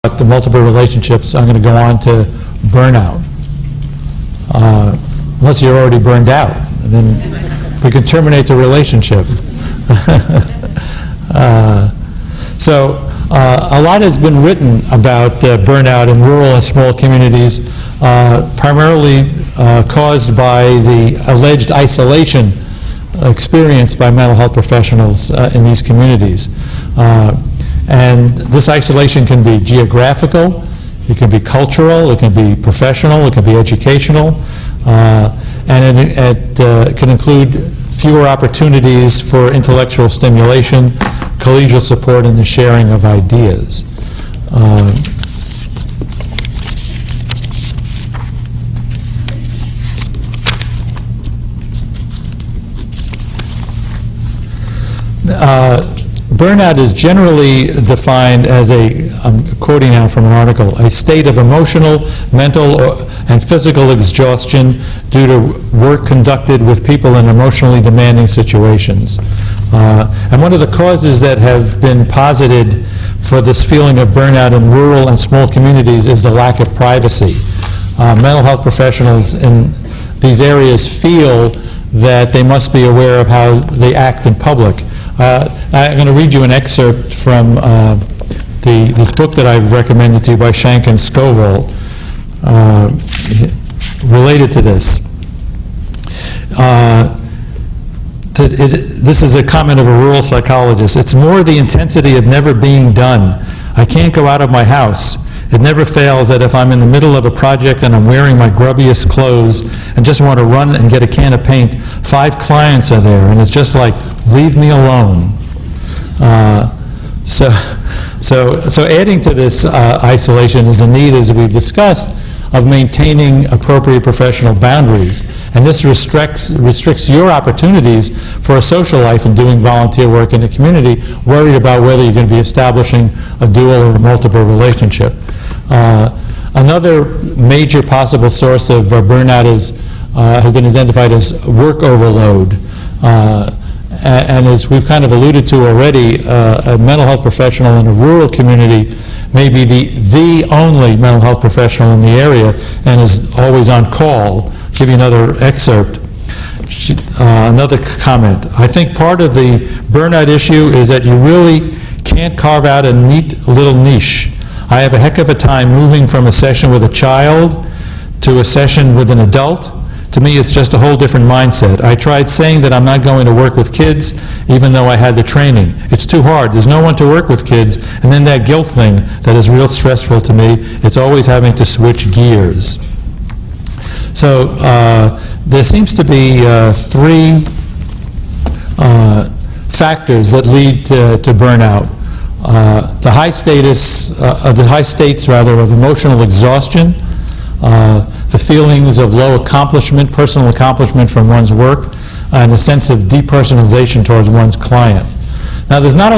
the multiple relationships, I'm going to go on to burnout. Unless you're already burned out, and then we can terminate the relationship. A lot has been written about burnout in rural and small communities, primarily caused by the alleged isolation experienced by mental health professionals in these communities. And this isolation can be geographical, it can be cultural, it can be professional, it can be educational, and it can include fewer opportunities for intellectual stimulation, collegial support, and the sharing of ideas. Burnout is generally defined as I'm quoting now from an article, a state of emotional, mental, and physical exhaustion due to work conducted with people in emotionally demanding situations. And one of the causes that have been posited for this feeling of burnout in rural and small communities is the lack of privacy. Mental health professionals in these areas feel that they must be aware of how they act in public. I'm going to read you an excerpt from this book that I've recommended to you by Shank and Scoville, related to this. This is a comment of a rural psychologist. It's more the intensity of never being done. I can't go out of my house. It never fails that if I'm in the middle of a project and I'm wearing my grubbiest clothes and just want to run and get a can of paint, 5 clients are there, and it's just like, leave me alone. So adding to this isolation is a need, as we've discussed, of maintaining appropriate professional boundaries. And this restricts your opportunities for a social life and doing volunteer work in the community, worried about whether you're going to be establishing a dual or a multiple relationship. Another major possible source of burnout has been identified as work overload. And as we've kind of alluded to already, a mental health professional in a rural community may be the only mental health professional in the area and is always on call. I'll give you another excerpt. Another comment. I think part of the burnout issue is that you really can't carve out a neat little niche. I have a heck of a time moving from a session with a child to a session with an adult. To me, it's just a whole different mindset. I tried saying that I'm not going to work with kids, even though I had the training. It's too hard. There's no one to work with kids. And then that guilt thing that is real stressful to me, it's always having to switch gears. So there seems to be 3 factors that lead to burnout. The high states of emotional exhaustion, the feelings of low accomplishment, personal accomplishment from one's work, and a sense of depersonalization towards one's client. Now, there's not